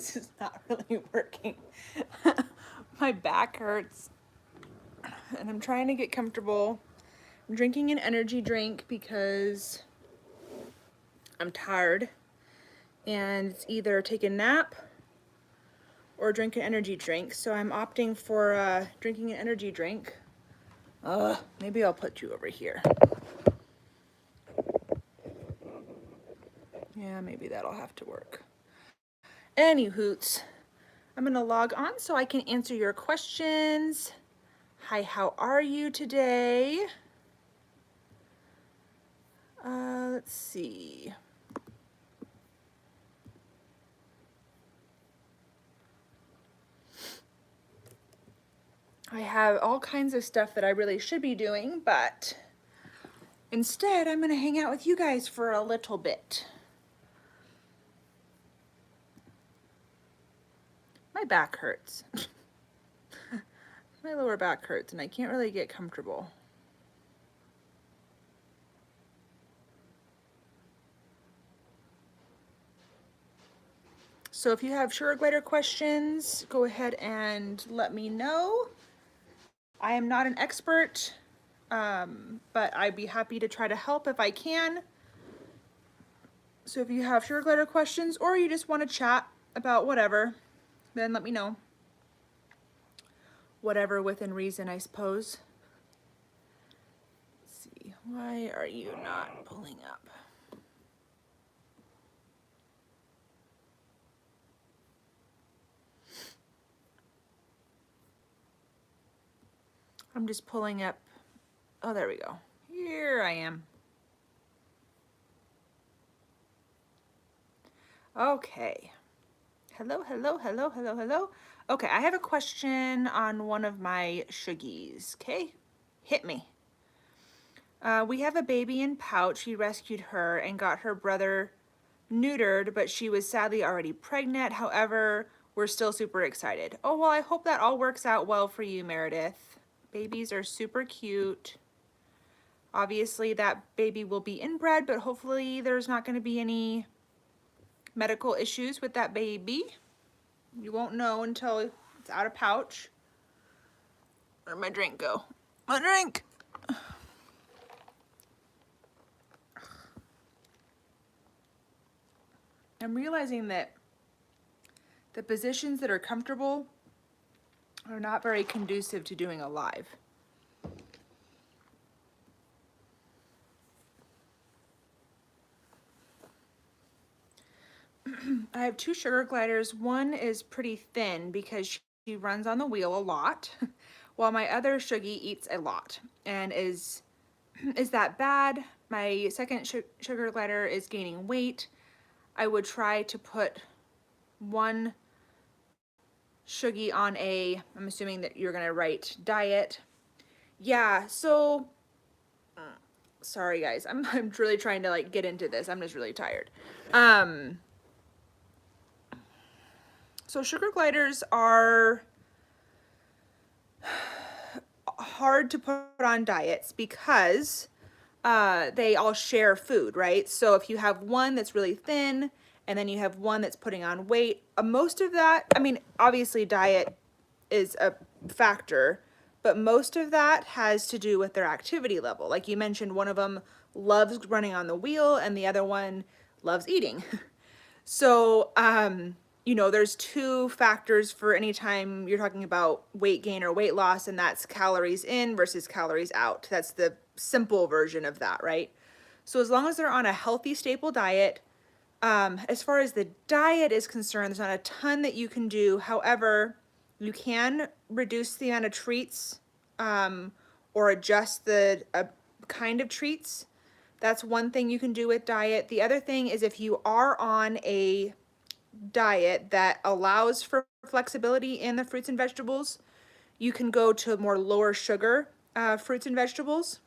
this is not really working. My back hurts and I'm trying to get comfortable. I'm drinking an energy drink because I'm tired, and it's either take a nap or drink an energy drink. So I'm opting for drinking an energy drink. Maybe I'll put you over here. Yeah, maybe that'll have to work. Any hoots, I'm gonna log on so I can answer your questions. Hi, how are you today? Let's see. I have all kinds of stuff that I really should be doing, but instead I'm gonna hang out with you guys for a little bit. My back hurts. My lower back hurts and I can't really get comfortable. So if you have sugar glider questions, go ahead and let me know. I am not an expert, but I'd be happy to try to help if I can. So if you have sugar glider questions or you just want to chat about whatever, then let me know. Whatever within reason, I suppose. Let's see, why are you not pulling up? I'm just pulling up. Oh, there we go. Here I am. Okay. Hello, hello, hello, hello, hello. Okay, I have a question on one of my shuggies. Okay, hit me. We have a baby in pouch. We rescued her and got her brother neutered, but she was sadly already pregnant. However, we're still super excited. Oh, well, I hope that all works out well for you, Meredith. Babies are super cute. Obviously, that baby will be inbred, but hopefully there's not going to be any medical issues with that baby. You won't know until it's out of pouch. Where'd my drink go? My drink! I'm realizing that the positions that are comfortable are not very conducive to doing a live. I have two sugar gliders. One is pretty thin because she runs on the wheel a lot, while my other Shuggy eats a lot. And is that bad? My second sugar glider is gaining weight. I would try to put one Shuggy on a, I'm assuming that you're gonna write diet. Yeah, so, sorry guys, I'm really trying to like get into this. I'm just really tired. So sugar gliders are hard to put on diets because they all share food, right? So if you have one that's really thin and then you have one that's putting on weight, most of that, I mean, obviously diet is a factor, but most of that has to do with their activity level. Like you mentioned, one of them loves running on the wheel and the other one loves eating. So, you know, there's two factors for any time you're talking about weight gain or weight loss, and that's calories in versus calories out. That's the simple version of that, right? So as long as they're on a healthy, staple diet, as far as the diet is concerned, there's not a ton that you can do. However, you can reduce the amount of treats or adjust the kind of treats. That's one thing you can do with diet. The other thing is if you are on a diet that allows for flexibility in the fruits and vegetables, you can go to more lower sugar fruits and vegetables.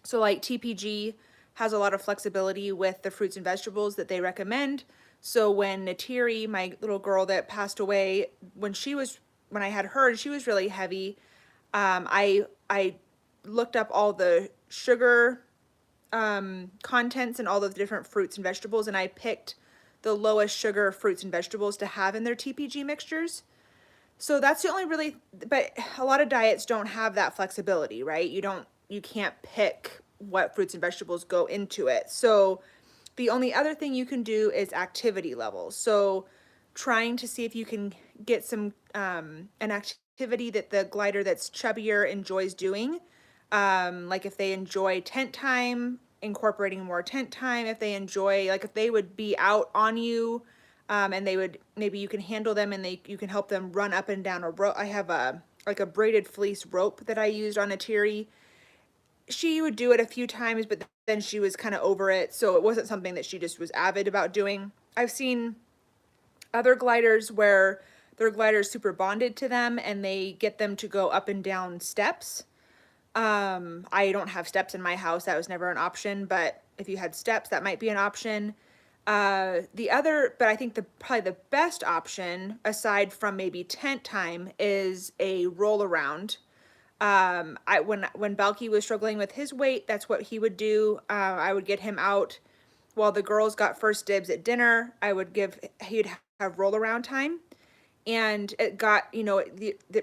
So like TPG has a lot of flexibility with the fruits and vegetables that they recommend. So when Natiri, my little girl that passed away, when I had her, she was really heavy. I looked up all the sugar contents and all the different fruits and vegetables, and I picked the lowest sugar fruits and vegetables to have in their TPG mixtures. So that's the only really, but a lot of diets don't have that flexibility, right? You can't pick what fruits and vegetables go into it. So the only other thing you can do is activity levels. So trying to see if you can get some, an activity that the glider that's chubbier enjoys doing. Like if they enjoy tent time, incorporating more tent time. If they enjoy, like if they would be out on you, and they would, maybe you can handle them and you can help them run up and down a rope. I have a, like a braided fleece rope that I used on a Tiri. She would do it a few times, but then she was kind of over it. So it wasn't something that she just was avid about doing. I've seen other gliders where their glider is super bonded to them and they get them to go up and down steps. I don't have steps in my house. That was never an option, but if you had steps, that might be an option. The other, but I think probably the best option, aside from maybe tent time, is a roll around. When Balky was struggling with his weight, that's what he would do. I would get him out while the girls got first dibs at dinner. He'd have roll around time. And it got,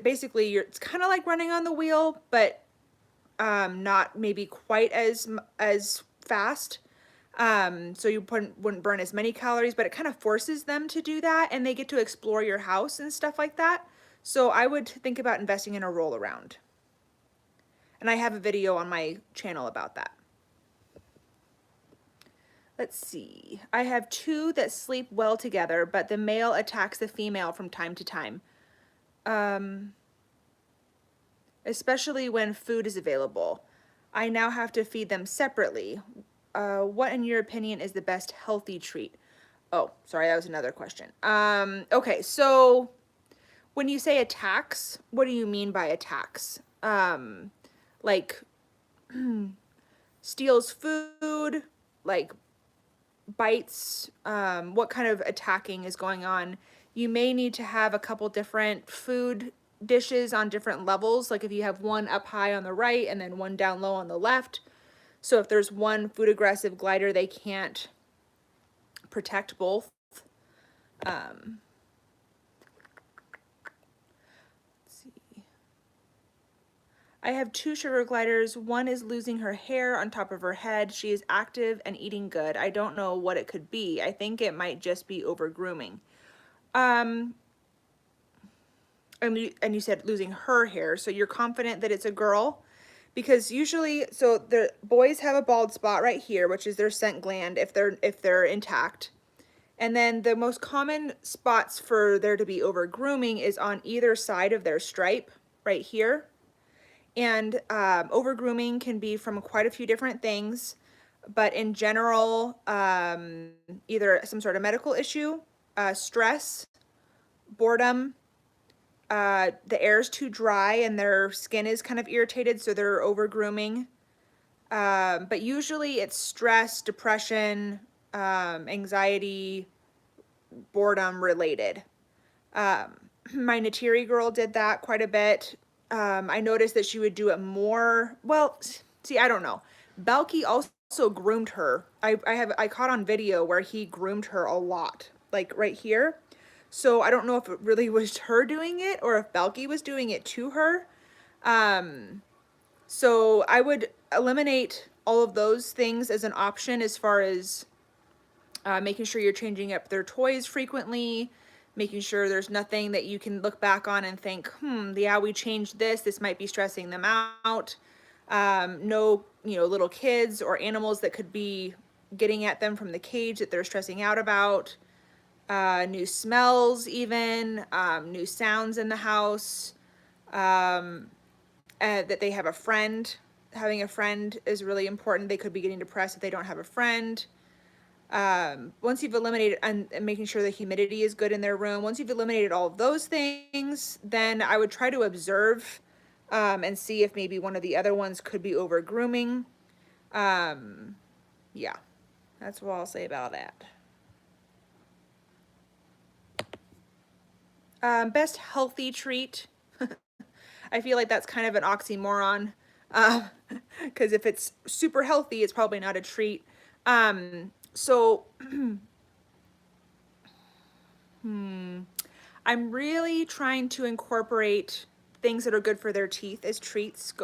basically it's kind of like running on the wheel, but not maybe quite as fast. So you wouldn't burn as many calories, but it kind of forces them to do that, and they get to explore your house and stuff like that. So I would think about investing in a roll around. And I have a video on my channel about that. Let's see. I have two that sleep well together, but the male attacks the female from time to time. Especially when food is available. I now have to feed them separately. What, in your opinion, is the best healthy treat? Oh, sorry, that was another question. Okay, so when you say attacks, what do you mean by attacks? Like steals food, like bites, what kind of attacking is going on? You may need to have a couple different food dishes on different levels. Like if you have one up high on the right and then one down low on the left. So if there's one food aggressive glider, they can't protect both. Let's see. I have two sugar gliders. One is losing her hair on top of her head. She is active and eating good. I don't know what it could be. I think it might just be over grooming. And you said losing her hair, so you're confident that it's a girl? Because usually, so the boys have a bald spot right here, which is their scent gland if they're intact. And then the most common spots for there to be over grooming is on either side of their stripe right here. And over grooming can be from quite a few different things, but in general, either some sort of medical issue, stress, boredom, the air is too dry and their skin is kind of irritated, so they're over grooming. But usually it's stress, depression, anxiety, boredom related. My Natiri girl did that quite a bit. I noticed that she would do it more. Well, see, I don't know. Balky also groomed her. I caught on video where he groomed her a lot, like right here. So I don't know if it really was her doing it or if Balky was doing it to her. So I would eliminate all of those things as an option as far as making sure you're changing up their toys frequently, making sure there's nothing that you can look back on and think, yeah, we changed this might be stressing them out. No, little kids or animals that could be getting at them from the cage that they're stressing out about. New smells even, new sounds in the house, that they have a friend. Having a friend is really important. They could be getting depressed if they don't have a friend. Once you've eliminated and making sure the humidity is good in their room, once you've eliminated all of those things, then I would try to observe and see if maybe one of the other ones could be over grooming. Yeah, that's what I'll say about that. Best healthy treat. I feel like that's kind of an oxymoron, because if it's super healthy, it's probably not a treat. So I'm really trying to incorporate things that are good for their teeth as treats,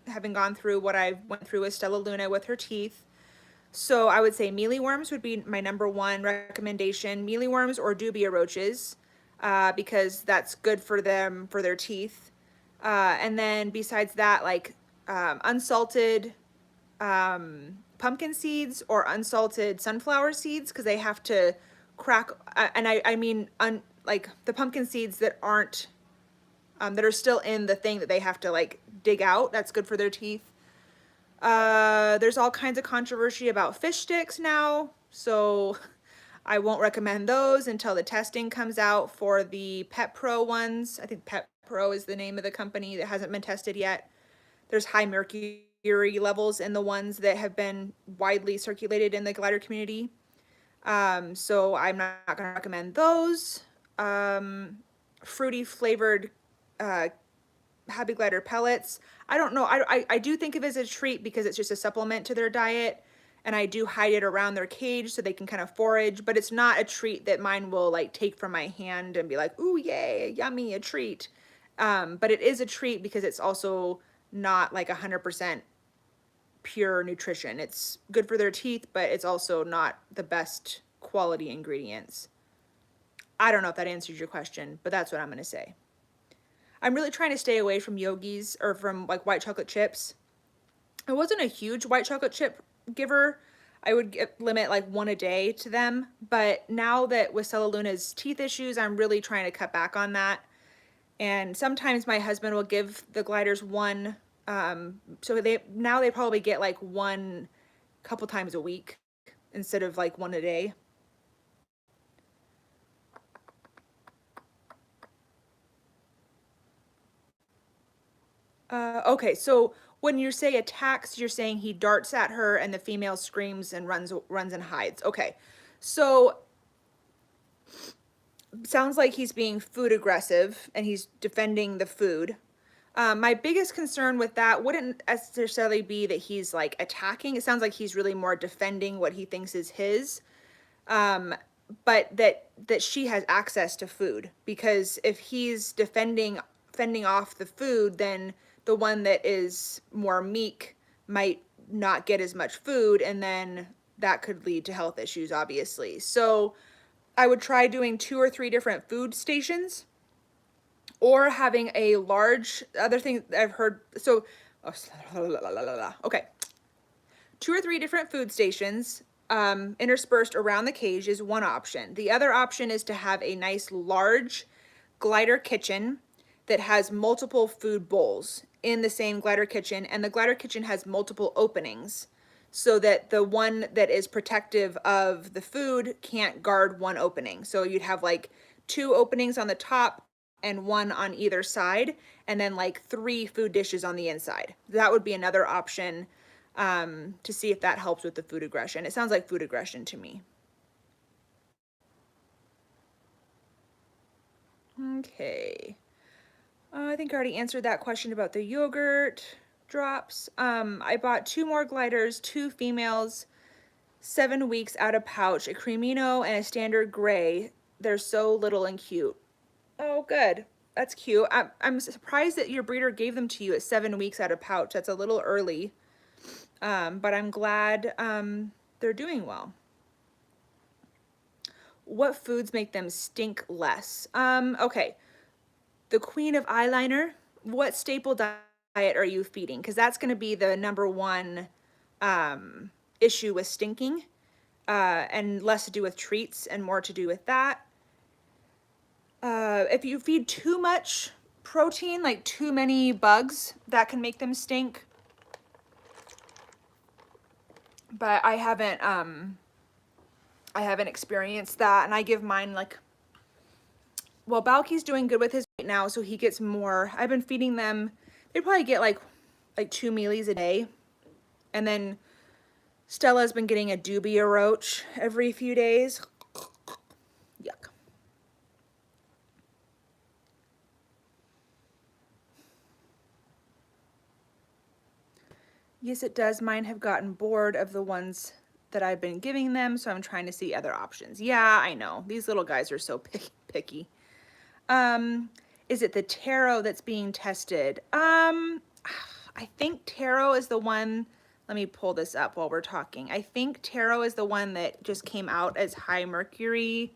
having gone through what I went through with Stella Luna with her teeth. So I would say mealyworms would be my number one recommendation. Mealyworms or dubia roaches, because that's good for them, for their teeth. And then besides that, like unsalted pumpkin seeds or unsalted sunflower seeds, because they have to crack. And I mean, like the pumpkin seeds that aren't, that are still in the thing that they have to like dig out. That's good for their teeth. There's all kinds of controversy about fish sticks now, so I won't recommend those until the testing comes out for the Pet Pro ones. I think Pet Pro is the name of the company that hasn't been tested yet. There's high mercury levels in the ones that have been widely circulated in the glider community. So I'm not going to recommend those. Fruity flavored Happy Glider pellets. I don't know. I do think of it as a treat because it's just a supplement to their diet. And I do hide it around their cage so they can kind of forage. But it's not a treat that mine will like take from my hand and be like, ooh, yay, yummy, a treat. But it is a treat because it's also not like 100% pure nutrition. It's good for their teeth, but it's also not the best quality ingredients. I don't know if that answers your question, but that's what I'm going to say. I'm really trying to stay away from yogis or from like white chocolate chips. I wasn't a huge white chocolate chip giver. I would limit like one a day to them. But now that with Stella Luna's teeth issues, I'm really trying to cut back on that. And sometimes my husband will give the gliders one. So they probably get like one couple times a week instead of like one a day. Okay, so when you say attacks, you're saying he darts at her and the female screams and runs and hides. Okay, so sounds like he's being food aggressive and he's defending the food. My biggest concern with that wouldn't necessarily be that he's like attacking. It sounds like he's really more defending what he thinks is his. But that she has access to food, because if he's fending off the food, then the one that is more meek might not get as much food, and then that could lead to health issues, obviously. So I would try doing 2 or 3 different food stations, or having a large, other thing I've heard, so okay, 2 or 3 different food stations interspersed around the cage is one option. The other option is to have a nice large glider kitchen that has multiple food bowls in the same glider kitchen, and the glider kitchen has multiple openings so that the one that is protective of the food can't guard one opening. So you'd have like 2 openings on the top and 1 on either side, and then like 3 food dishes on the inside. That would be another option to see if that helps with the food aggression. It sounds like food aggression to me. Okay. I think I already answered that question about the yogurt drops. I bought 2 more gliders, 2 females, 7 weeks out of pouch, a cremino and a standard gray. They're so little and cute. Oh, good. That's cute. I'm surprised that your breeder gave them to you at 7 weeks out of pouch. That's a little early. But I'm glad they're doing well. What foods make them stink less? Okay. The queen of eyeliner, what staple diet are you feeding? Because that's going to be the number one issue with stinking, and less to do with treats and more to do with that. If you feed too much protein, like too many bugs, that can make them stink. But I haven't experienced that, and I give mine like, well, Balky's doing good with his right now, so he gets more. I've been feeding them, they probably get like 2 mealies a day. And then Stella's been getting a dubia roach every few days. Yuck. Yes, it does. Mine have gotten bored of the ones that I've been giving them, so I'm trying to see other options. Yeah, I know. These little guys are so picky. Is it the taro that's being tested? I think taro is the one, let me pull this up while we're talking. I think taro is the one that just came out as high mercury,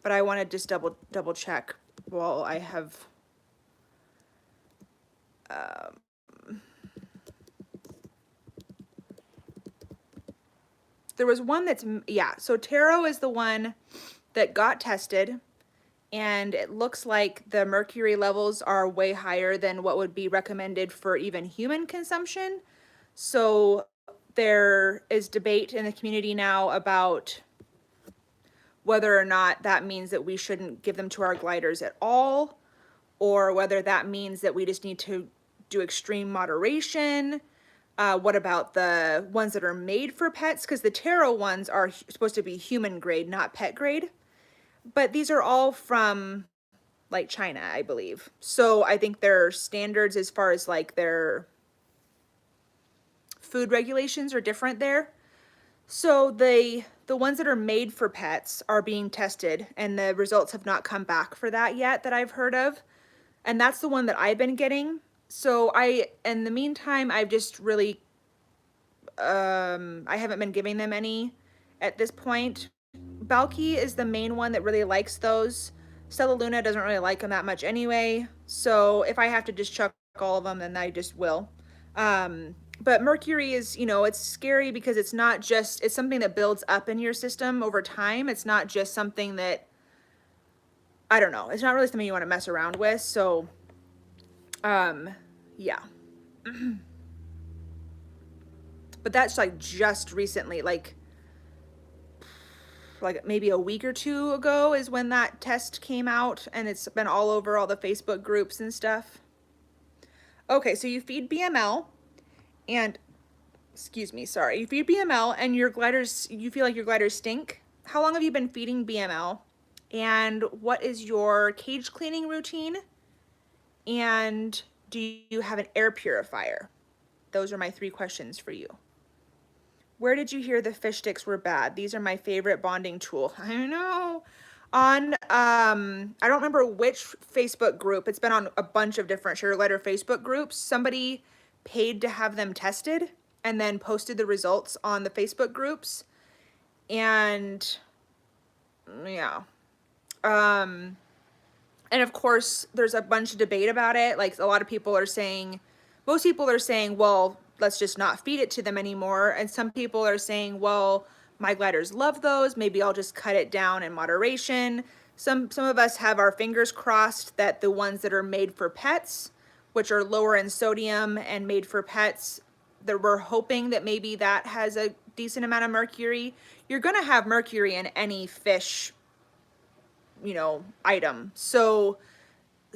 but I want to just double check while I have there was one that's, yeah, so taro is the one that got tested, and it looks like the mercury levels are way higher than what would be recommended for even human consumption. So there is debate in the community now about whether or not that means that we shouldn't give them to our gliders at all, or whether that means that we just need to do extreme moderation. What about the ones that are made for pets? Because the taro ones are supposed to be human grade, not pet grade. But these are all from like China, I believe. So I think their standards as far as like their food regulations are different there. So the ones that are made for pets are being tested, and the results have not come back for that yet that I've heard of. And that's the one that I've been getting. So in the meantime, I've just really, I haven't been giving them any at this point. Balky is the main one that really likes those. Stella Luna doesn't really like them that much anyway. So if I have to just chuck all of them, then I just will. But mercury is, you know, it's scary because it's not just, it's something that builds up in your system over time. It's not just something that, I don't know, it's not really something you want to mess around with. So, yeah. But that's like just recently, like maybe a week or two ago is when that test came out, and it's been all over all the Facebook groups and stuff. Okay, so you feed BML and, excuse me, sorry, you feed BML and your gliders, you feel like your gliders stink. How long have you been feeding BML? And what is your cage cleaning routine? And do you have an air purifier? Those are my 3 questions for you. Where did you hear the fish sticks were bad? These are my favorite bonding tool. I know. On, I don't remember which Facebook group. It's been on a bunch of different sugar glider Facebook groups. Somebody paid to have them tested and then posted the results on the Facebook groups. And yeah. And of course, there's a bunch of debate about it. Like, a lot of people are saying, most people are saying, well, let's just not feed it to them anymore. And some people are saying, well, my gliders love those. Maybe I'll just cut it down in moderation. Some of us have our fingers crossed that the ones that are made for pets, which are lower in sodium and made for pets, that we're hoping that maybe that has a decent amount of mercury. You're going to have mercury in any fish, you know, item. So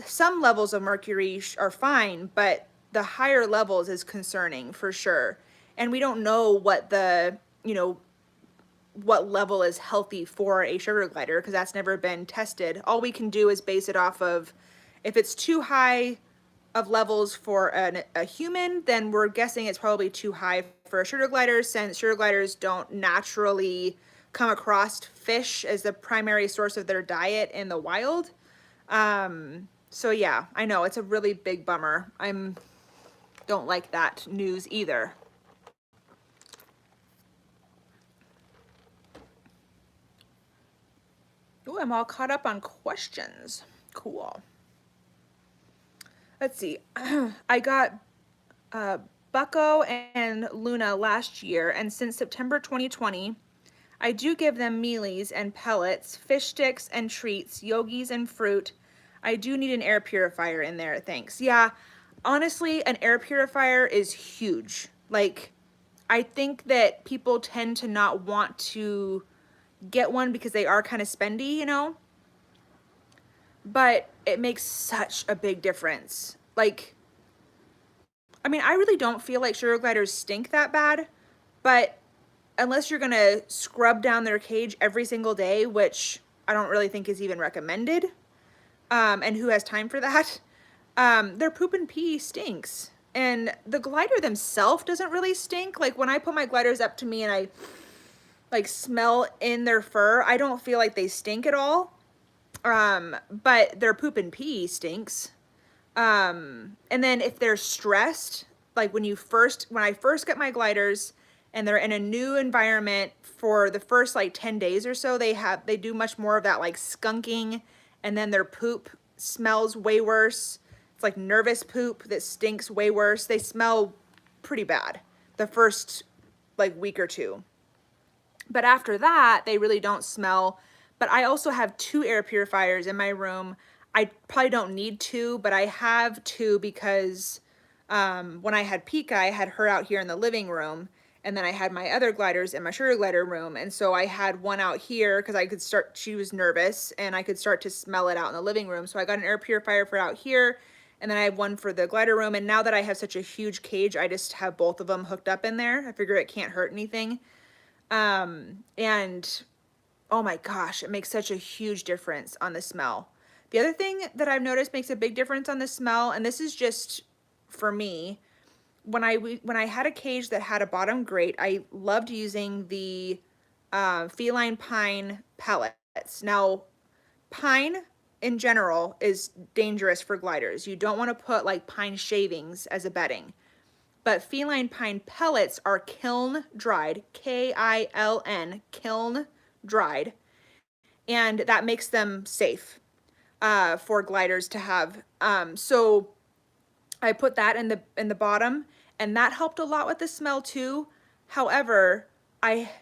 some levels of mercury are fine, but the higher levels is concerning for sure. And we don't know what the, you know, what level is healthy for a sugar glider, because that's never been tested. All we can do is base it off of, if it's too high of levels for a human, then we're guessing it's probably too high for a sugar glider, since sugar gliders don't naturally come across fish as the primary source of their diet in the wild. So yeah, I know it's a really big bummer. Don't like that news either. Ooh, I'm all caught up on questions. Cool. Let's see. I got Bucko and Luna last year, and since September 2020, I do give them mealies and pellets, fish sticks and treats, yogis and fruit. I do need an air purifier in there, thanks. Yeah, honestly, an air purifier is huge. Like, I think that people tend to not want to get one because they are kind of spendy, you know? But it makes such a big difference. Like, I mean, I really don't feel like sugar gliders stink that bad, but unless you're gonna scrub down their cage every single day, which I don't really think is even recommended, and who has time for that, their poop and pee stinks. And the glider themselves doesn't really stink. Like, when I put my gliders up to me and like smell in their fur. I don't feel like they stink at all. But their poop and pee stinks. And then if they're stressed, like when I first get my gliders and they're in a new environment for the first like 10 days or so, they do much more of that like skunking, and then their poop smells way worse. It's like nervous poop that stinks way worse. They smell pretty bad the first like week or two. But after that, they really don't smell. But I also have 2 air purifiers in my room. I probably don't need 2, but I have 2 because when I had Pika, I had her out here in the living room, and then I had my other gliders in my sugar glider room. And so I had one out here because she was nervous, and I could start to smell it out in the living room. So I got an air purifier for out here, and then I have one for the glider room. And now that I have such a huge cage, I just have both of them hooked up in there. I figure it can't hurt anything. And oh my gosh, it makes such a huge difference on the smell. The other thing that I've noticed makes a big difference on the smell, and this is just for me, when I had a cage that had a bottom grate, I loved using the feline pine pellets. Now, pine in general is dangerous for gliders. You don't want to put like pine shavings as a bedding. But feline pine pellets are kiln dried, K-I-L-N, kiln dried, and that makes them safe for gliders to have. So I put that in the bottom, and that helped a lot with the smell too. However,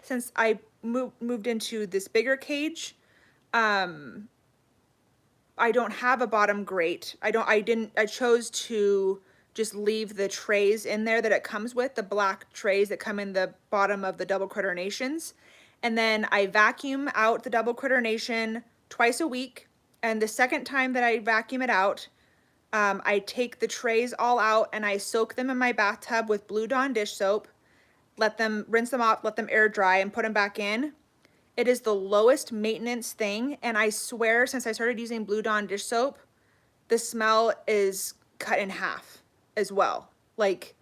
since I moved into this bigger cage, I don't have a bottom grate. I chose to just leave the trays in there that it comes with, the black trays that come in the bottom of the double critter nations. And then I vacuum out the double critter nation twice a week. And the second time that I vacuum it out, I take the trays all out and I soak them in my bathtub with Blue Dawn dish soap, rinse them off, let them air dry, and put them back in. It is the lowest maintenance thing, and I swear since I started using Blue Dawn dish soap, the smell is cut in half as well. Like,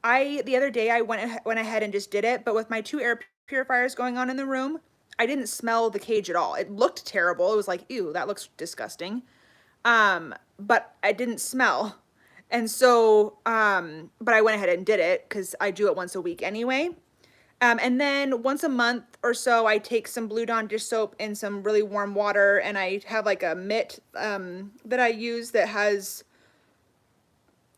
the other day I went ahead and just did it, but with my 2 air purifiers going on in the room, I didn't smell the cage at all. It looked terrible. It was like, ew, that looks disgusting. But I didn't smell. And so, but I went ahead and did it because I do it once a week anyway. And then once a month or so, I take some Blue Dawn dish soap in some really warm water, and I have like a mitt that I use that has,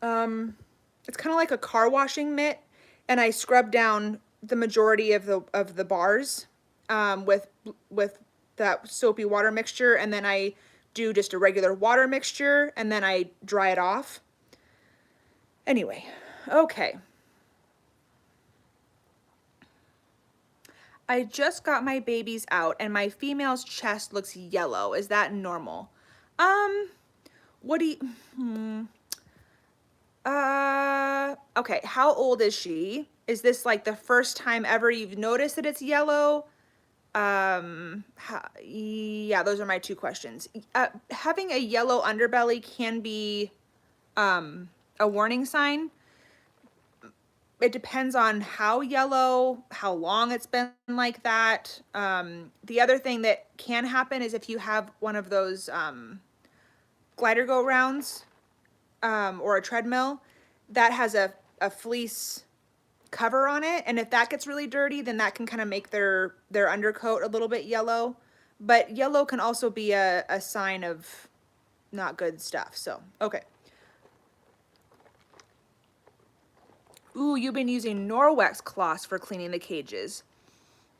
it's kind of like a car washing mitt, and I scrub down the majority of the bars with that soapy water mixture, and then I do just a regular water mixture, and then I dry it off. Anyway, okay. I just got my babies out and my female's chest looks yellow. Is that normal? What do you, okay, how old is she? Is this like the first time ever you've noticed that it's yellow? Yeah, those are my 2 questions. Having a yellow underbelly can be, a warning sign. It depends on how yellow, how long it's been like that. The other thing that can happen is if you have one of those glider go rounds or a treadmill that has a fleece cover on it, and if that gets really dirty, then that can kind of make their undercoat a little bit yellow. But yellow can also be a sign of not good stuff. So, okay. Ooh, you've been using Norwex cloths for cleaning the cages.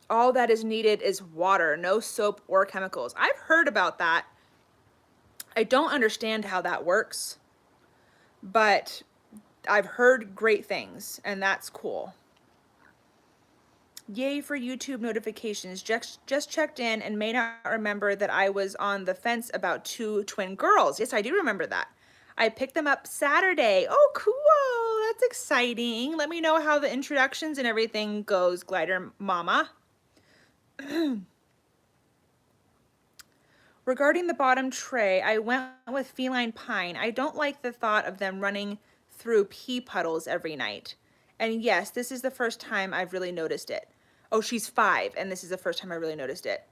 All that is needed is water, no soap or chemicals. I've heard about that. I don't understand how that works, but I've heard great things, and that's cool. Yay for YouTube notifications. Just checked in and may not remember that I was on the fence about 2 twin girls. Yes, I do remember that. I picked them up Saturday. Oh, cool. That's exciting. Let me know how the introductions and everything goes, Glider Mama. Regarding the bottom tray, I went with feline pine. I don't like the thought of them running through pee puddles every night. And yes, this is the first time I've really noticed it. Oh, she's 5, and this is the first time I really noticed it.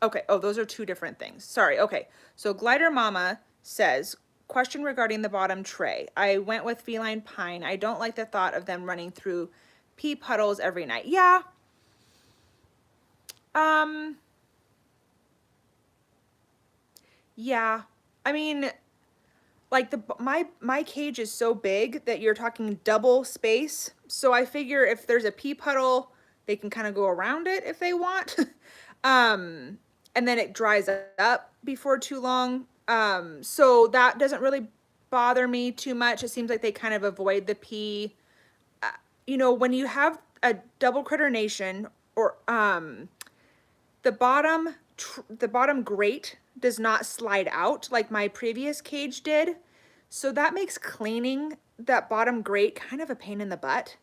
Okay. Oh, those are two different things. Sorry. Okay. So Glider Mama says, question regarding the bottom tray. I went with feline pine. I don't like the thought of them running through pee puddles every night. Yeah. Um, yeah. I mean, like my cage is so big that you're talking double space. So I figure if there's a pee puddle, they can kind of go around it if they want. um, and then it dries up before too long. So that doesn't really bother me too much. It seems like they kind of avoid the pee. You know, when you have a double critter nation or the bottom grate does not slide out like my previous cage did. So that makes cleaning that bottom grate kind of a pain in the butt,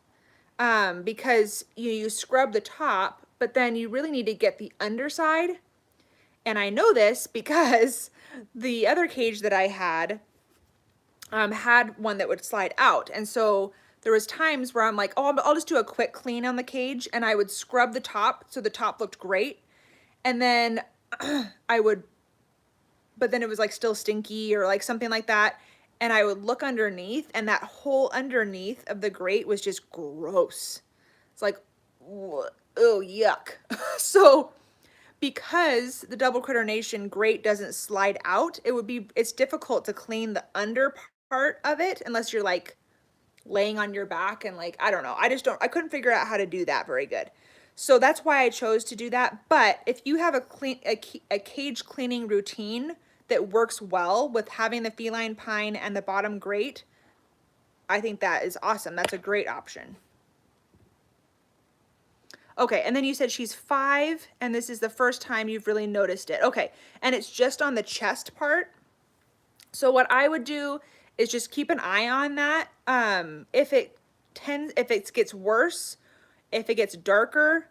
because you scrub the top, but then you really need to get the underside. And I know this because the other cage that I had one that would slide out. And so there was times where I'm like, oh, I'll just do a quick clean on the cage, and I would scrub the top so the top looked great. And then I would, but then it was like still stinky or like something like that. And I would look underneath, and that hole underneath of the grate was just gross. It's like, oh, yuck. So because the double critter nation grate doesn't slide out, it's difficult to clean the under part of it unless you're like laying on your back and like, I don't know. I couldn't figure out how to do that very good. So that's why I chose to do that. But if you have a cage cleaning routine that works well with having the feline pine and the bottom grate, I think that is awesome. That's a great option. Okay, and then you said she's 5, and this is the first time you've really noticed it. Okay, and it's just on the chest part. So what I would do is just keep an eye on that. If it gets worse, if it gets darker,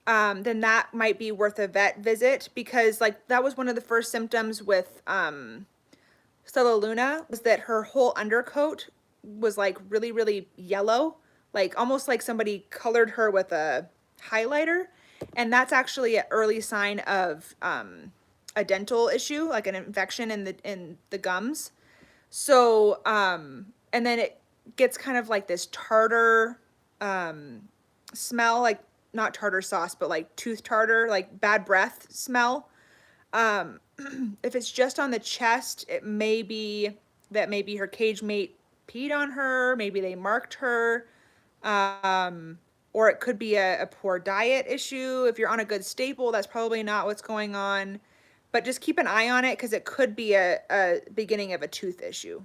then that might be worth a vet visit, because like that was one of the first symptoms with Stella Luna, was that her whole undercoat was like really, really yellow, like almost like somebody colored her with a highlighter. And that's actually an early sign of a dental issue, like an infection in the gums. So, and then it gets kind of like this tartar smell, like not tartar sauce, but like tooth tartar, like bad breath smell. If it's just on the chest, it may be that maybe her cage mate peed on her, maybe they marked her, or it could be a poor diet issue. If you're on a good staple, that's probably not what's going on. But just keep an eye on it, because it could be a beginning of a tooth issue.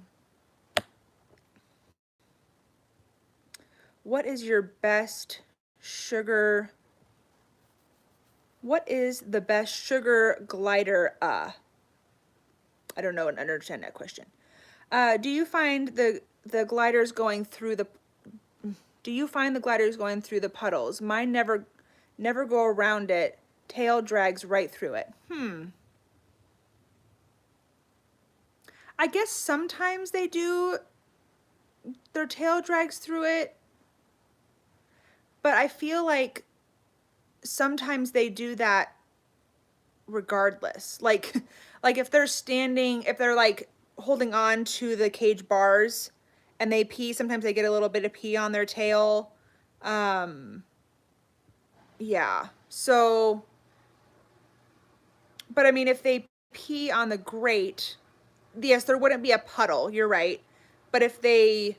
What is your best sugar? What is the best sugar glider? I don't know and understand that question. Do you find the gliders going through the puddles? Mine never go around it. Tail drags right through it. I guess sometimes they do. Their tail drags through it. But I feel like sometimes they do that regardless. Like if they're like holding on to the cage bars and they pee, sometimes they get a little bit of pee on their tail. Yeah. So, but I mean, if they pee on the grate, yes, there wouldn't be a puddle. You're right. But if their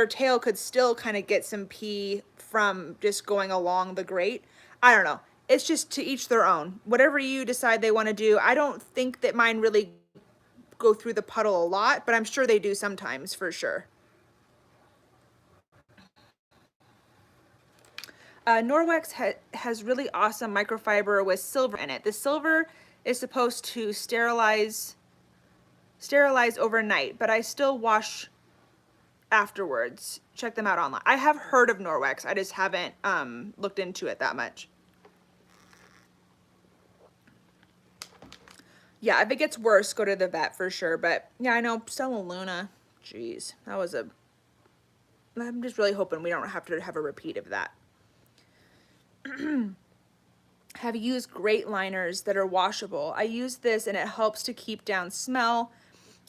tail could still kind of get some pee from just going along the grate. I don't know. It's just to each their own. Whatever you decide they want to do. I don't think that mine really go through the puddle a lot, but I'm sure they do sometimes for sure. Norwex has really awesome microfiber with silver in it. The silver is supposed to sterilize overnight, but I still wash afterwards. Check them out online. I have heard of Norwex. I just haven't looked into it that much. Yeah, if it gets worse, go to the vet for sure. But yeah, I know Stella Luna. Jeez, that was a I'm just really hoping we don't have to have a repeat of that. Have used great liners that are washable. I use this and it helps to keep down smell.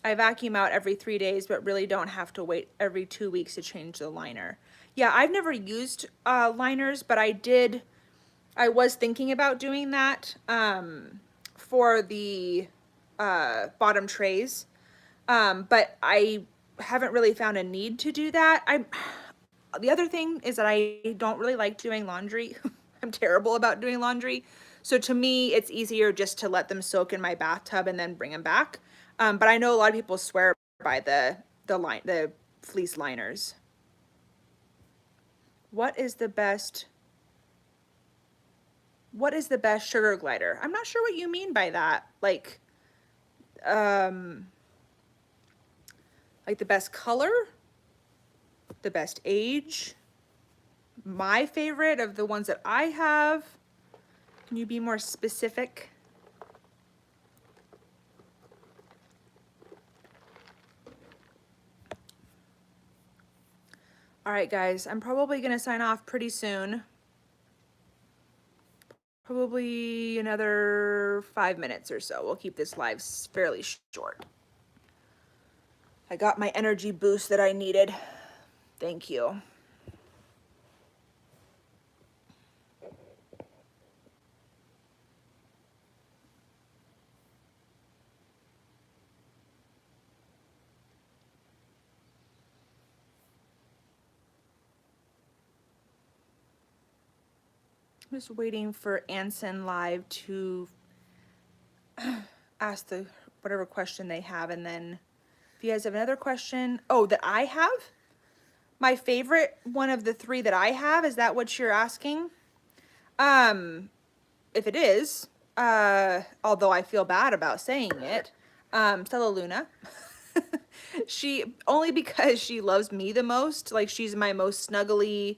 I vacuum out every 3 days, but really don't have to wait every 2 weeks to change the liner. Yeah, I've never used liners, but I was thinking about doing that for the bottom trays. But I haven't really found a need to do that. The other thing is that I don't really like doing laundry. I'm terrible about doing laundry. So to me, it's easier just to let them soak in my bathtub and then bring them back. But I know a lot of people swear by the fleece liners. What is the best sugar glider? I'm not sure what you mean by that. Like the best color, the best age, my favorite of the ones that I have. Can you be more specific? All right, guys, I'm probably gonna sign off pretty soon. Probably another 5 minutes or so. We'll keep this live fairly short. I got my energy boost that I needed. Thank you. I'm just waiting for Anson Live to ask whatever question they have, and then if you guys have another question, that I have? My favorite one of the 3 that I have, is that what you're asking? If it is, although I feel bad about saying it, Stella Luna. Only because she loves me the most. Like, she's my most snuggly,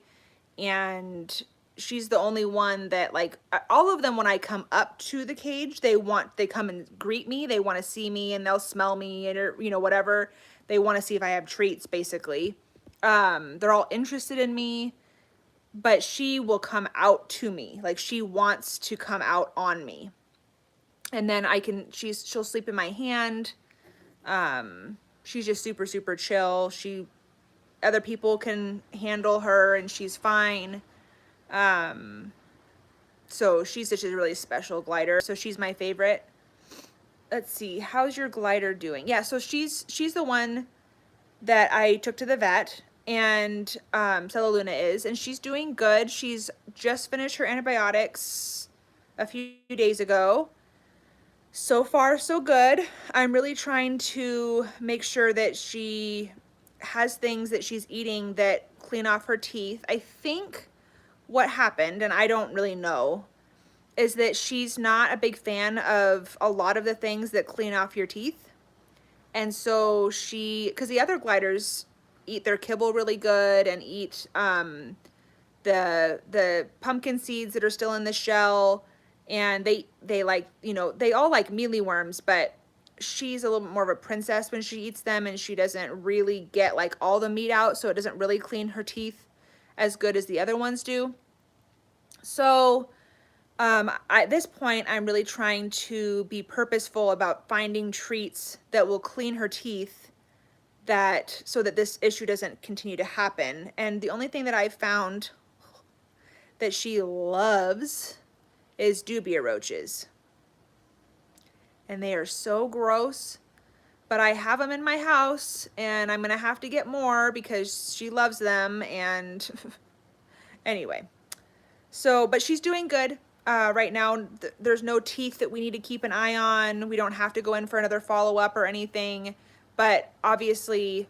and she's the only one that, like, all of them, when I come up to the cage, they come and greet me. They want to see me, and they'll smell me, and whatever. They want to see if I have treats, basically. They're all interested in me, but she will come out to me. Like, she wants to come out on me. And then she'll sleep in my hand. She's just super, super chill. Other people can handle her and she's fine. So she's such a really special glider. So she's my favorite. Let's see, how's your glider doing? Yeah, so she's the one that I took to the vet, and Stella Luna is, and she's doing good. She's just finished her antibiotics a few days ago. So far, so good. I'm really trying to make sure that she has things that she's eating that clean off her teeth. I think what happened, and I don't really know, is that she's not a big fan of a lot of the things that clean off your teeth. And so because the other gliders eat their kibble really good and eat the pumpkin seeds that are still in the shell, and they like, they all like mealyworms, but she's a little bit more of a princess when she eats them, and she doesn't really get like all the meat out, so it doesn't really clean her teeth as good as the other ones do. So at this point, I'm really trying to be purposeful about finding treats that will clean her teeth, so that this issue doesn't continue to happen. And the only thing that I've found that she loves is dubia roaches. And they are so gross, but I have them in my house, and I'm gonna have to get more because she loves them. And anyway, but she's doing good. Right now, there's no teeth that we need to keep an eye on. We don't have to go in for another follow-up or anything. But obviously,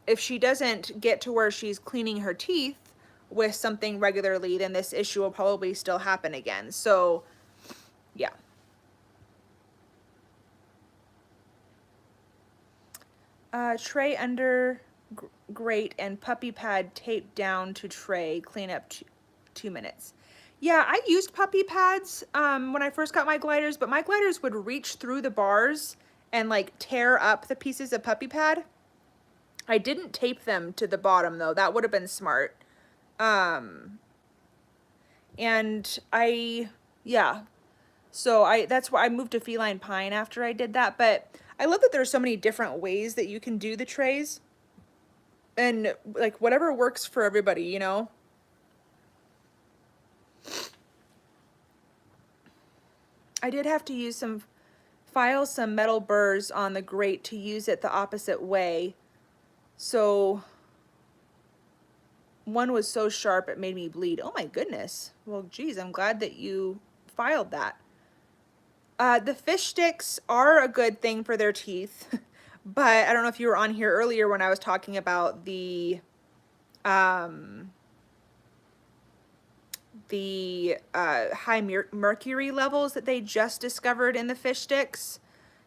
if she doesn't get to where she's cleaning her teeth with something regularly, then this issue will probably still happen again. So, yeah. Tray under grate and puppy pad taped down to tray. Clean up 2 minutes. Yeah, I used puppy pads when I first got my gliders, but my gliders would reach through the bars and like tear up the pieces of puppy pad. I didn't tape them to the bottom though. That would have been smart. And yeah. So that's why I moved to feline pine after I did that. But I love that there's so many different ways that you can do the trays. And like whatever works for everybody, you know? I did have to use file some metal burrs on the grate to use it the opposite way. So one was so sharp it made me bleed. Oh my goodness. Well, geez, I'm glad that you filed that. The fish sticks are a good thing for their teeth, but I don't know if you were on here earlier when I was talking about the high mercury levels that they just discovered in the fish sticks.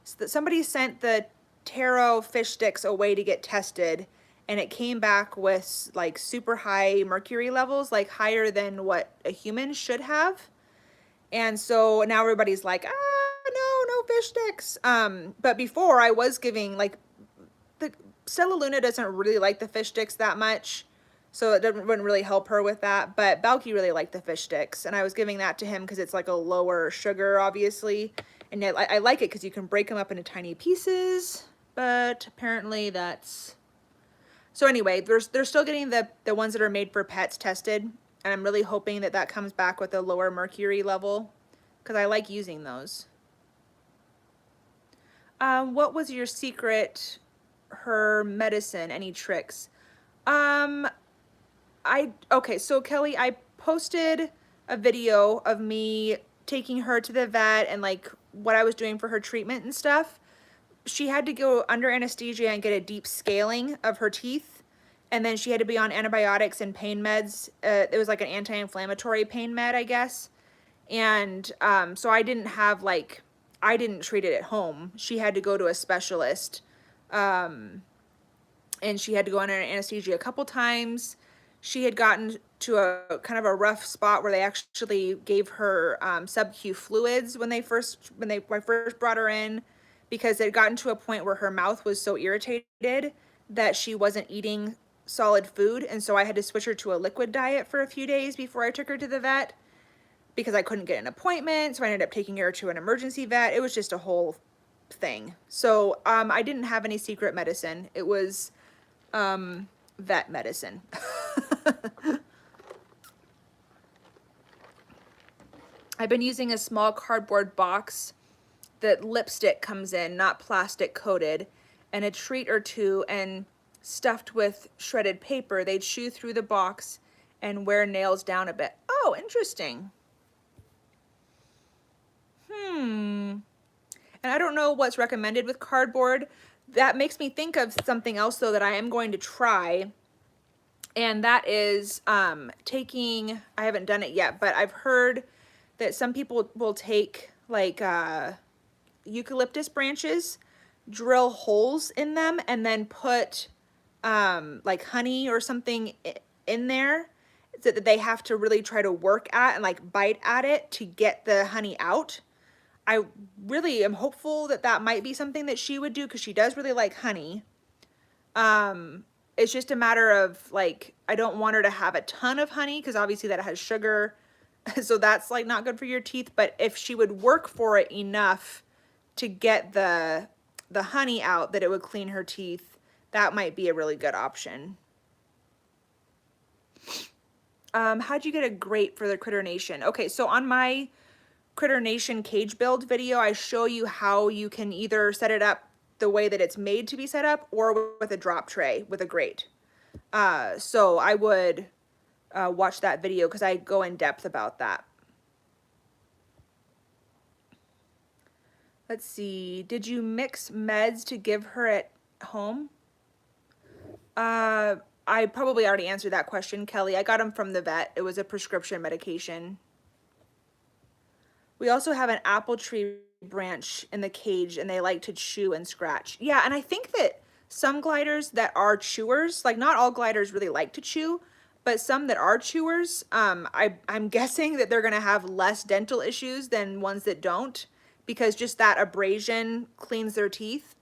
So that somebody sent the taro fish sticks away to get tested, and it came back with like super high mercury levels, like higher than what a human should have. And so now everybody's like, no fish sticks. But before I was giving like the Stella Luna doesn't really like the fish sticks that much, so it wouldn't really help her with that. But Balky really liked the fish sticks, and I was giving that to him because it's like a lower sugar, obviously. And I like it because you can break them up into tiny pieces. But apparently that's... So anyway, they're still getting the ones that are made for pets tested. And I'm really hoping that that comes back with a lower mercury level, because I like using those. What was your secret, her medicine? Any tricks? Okay, so Kelly, I posted a video of me taking her to the vet and like what I was doing for her treatment and stuff. She had to go under anesthesia and get a deep scaling of her teeth. And then she had to be on antibiotics and pain meds. It was like an anti-inflammatory pain med, I guess. And so I didn't treat it at home. She had to go to a specialist. And she had to go under anesthesia a couple times. She had gotten to a kind of a rough spot where they actually gave her sub-Q fluids when I first brought her in, because it had gotten to a point where her mouth was so irritated that she wasn't eating solid food. And so I had to switch her to a liquid diet for a few days before I took her to the vet, because I couldn't get an appointment. So I ended up taking her to an emergency vet. It was just a whole thing. So I didn't have any secret medicine. It was vet medicine. I've been using a small cardboard box that lipstick comes in, not plastic coated, and a treat or two, and stuffed with shredded paper. They'd chew through the box and wear nails down a bit. Oh, interesting. And I don't know what's recommended with cardboard. That makes me think of something else though that I am going to try. And that is I haven't done it yet, but I've heard that some people will take like eucalyptus branches, drill holes in them, and then put like honey or something in there that they have to really try to work at and like bite at it to get the honey out. I really am hopeful that that might be something that she would do, because she does really like honey. It's just a matter of like, I don't want her to have a ton of honey because obviously that has sugar. So that's like not good for your teeth. But if she would work for it enough to get the honey out that it would clean her teeth, that might be a really good option. How'd you get a grate for the Critter Nation? Okay, so on my Critter Nation cage build video, I show you how you can either set it up the way that it's made to be set up or with a drop tray with a grate. So I would watch that video because I go in depth about that. Let's see. Did you mix meds to give her at home? I probably already answered that question, Kelly. I got them from the vet. It was a prescription medication. We also have an apple tree branch in the cage, and they like to chew and scratch. Yeah, and I think that some gliders that are chewers, like not all gliders really like to chew, but some that are chewers, I'm guessing that they're going to have less dental issues than ones that don't, because just that abrasion cleans their teeth.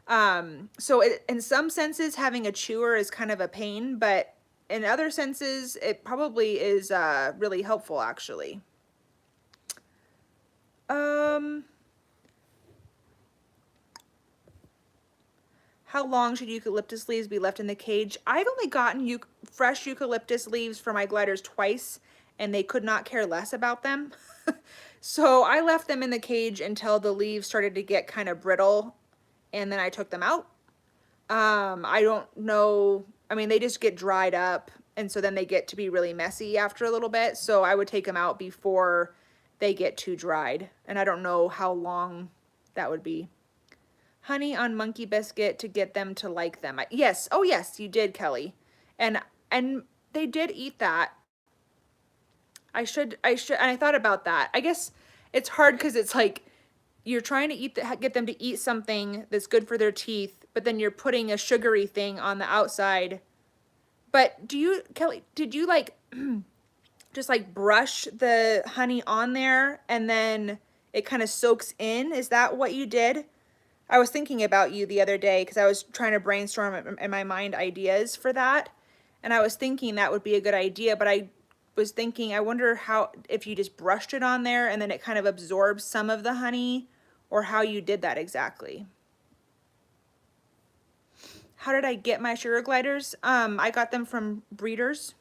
So in some senses, having a chewer is kind of a pain, but in other senses, it probably is really helpful, actually. Um, how long should eucalyptus leaves be left in the cage? I've only gotten fresh eucalyptus leaves for my gliders twice, and they could not care less about them. So I left them in the cage until the leaves started to get kind of brittle, and then I took them out. I don't know. I mean, they just get dried up, and so then they get to be really messy after a little bit. So I would take them out before they get too dried. And I don't know how long that would be. Honey on monkey biscuit to get them to like them. Yes. Oh, yes, you did, Kelly. And they did eat that. And I thought about that. I guess it's hard because it's like you're trying to get them to eat something that's good for their teeth, but then you're putting a sugary thing on the outside. But Kelly, did you like just like brush the honey on there and then it kind of soaks in? Is that what you did? I was thinking about you the other day because I was trying to brainstorm in my mind ideas for that. And I was thinking that would be a good idea, but I was thinking, I wonder if you just brushed it on there and then it kind of absorbs some of the honey, or how you did that exactly. How did I get my sugar gliders? I got them from breeders.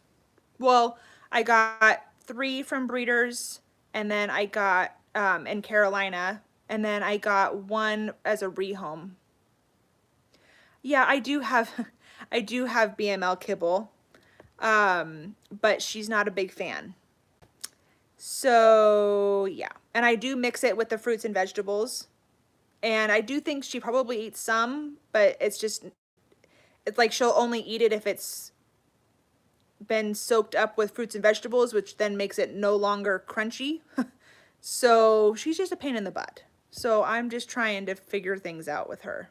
Well, I got 3 from breeders, and then I got in Carolina, and then I got 1 as a rehome. Yeah, I do have I do have BML kibble, but she's not a big fan. So yeah, and I do mix it with the fruits and vegetables, and I do think she probably eats some, but it's like she'll only eat it if it's been soaked up with fruits and vegetables, which then makes it no longer crunchy. So she's just a pain in the butt. So I'm just trying to figure things out with her.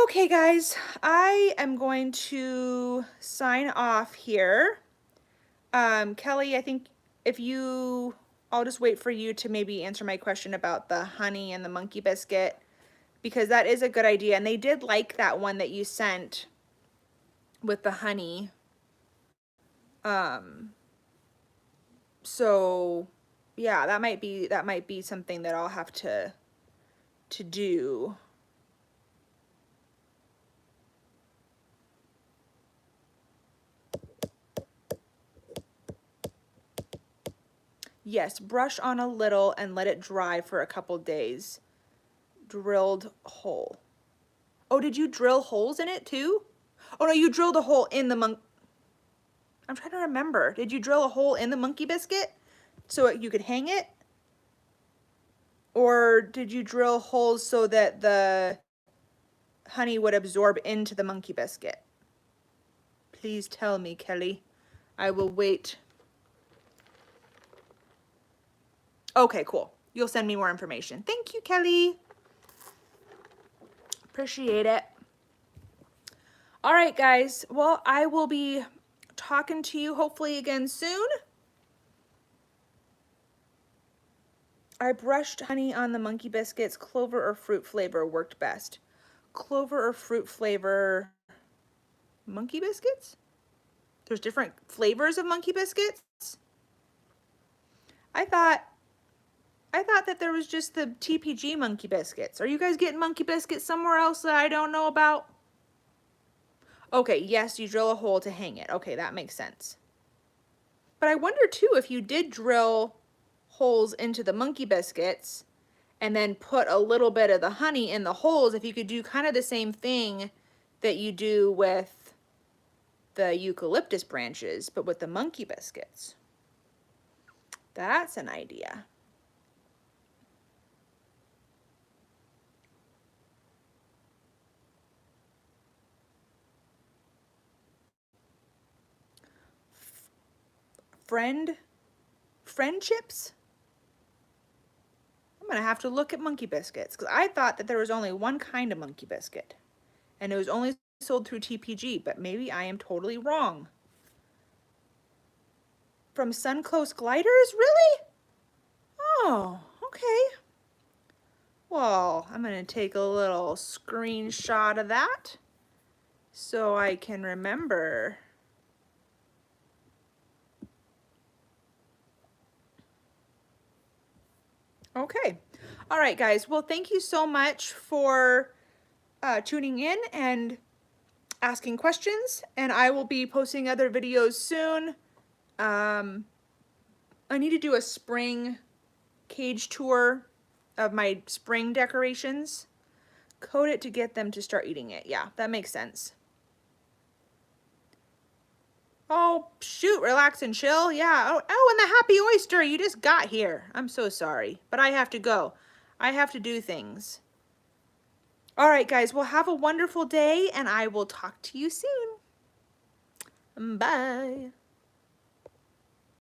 Okay, guys, I am going to sign off here. Kelly, I think I'll just wait for you to maybe answer my question about the honey and the monkey biscuit, because that is a good idea. And they did like that one that you sent with the honey. So yeah, that might be something that I'll have to do. Yes, brush on a little and let it dry for a couple days. Drilled hole. Oh, did you drill holes in it too? Oh no, you drilled a hole in the I'm trying to remember. Did you drill a hole in the monkey biscuit so you could hang it? Or did you drill holes so that the honey would absorb into the monkey biscuit? Please tell me, Kelly. I will wait. Okay, cool. You'll send me more information. Thank you, Kelly. Appreciate it. All right, guys. Well, I will be talking to you hopefully again soon. I brushed honey on the monkey biscuits. Clover or fruit flavor worked best. Clover or fruit flavor monkey biscuits? There's different flavors of monkey biscuits? I thought that there was just the TPG monkey biscuits. Are you guys getting monkey biscuits somewhere else that I don't know about? Okay, yes, you drill a hole to hang it. Okay, that makes sense. But I wonder too if you did drill holes into the monkey biscuits and then put a little bit of the honey in the holes, if you could do kind of the same thing that you do with the eucalyptus branches, but with the monkey biscuits. That's an idea. Friendships? I'm gonna have to look at monkey biscuits because I thought that there was only one kind of monkey biscuit and it was only sold through TPG, but maybe I am totally wrong. From Sunclose Gliders? Really? Oh, okay. Well, I'm gonna take a little screenshot of that so I can remember. Okay. All right, guys. Well, thank you so much for tuning in and asking questions. And I will be posting other videos soon. I need to do a spring cage tour of my spring decorations. Coat it to get them to start eating it. Yeah, that makes sense. Oh, shoot, relax and chill. Yeah. Oh, and the happy oyster, you just got here. I'm so sorry, but I have to go. I have to do things. All right, guys, well, have a wonderful day, and I will talk to you soon. Bye.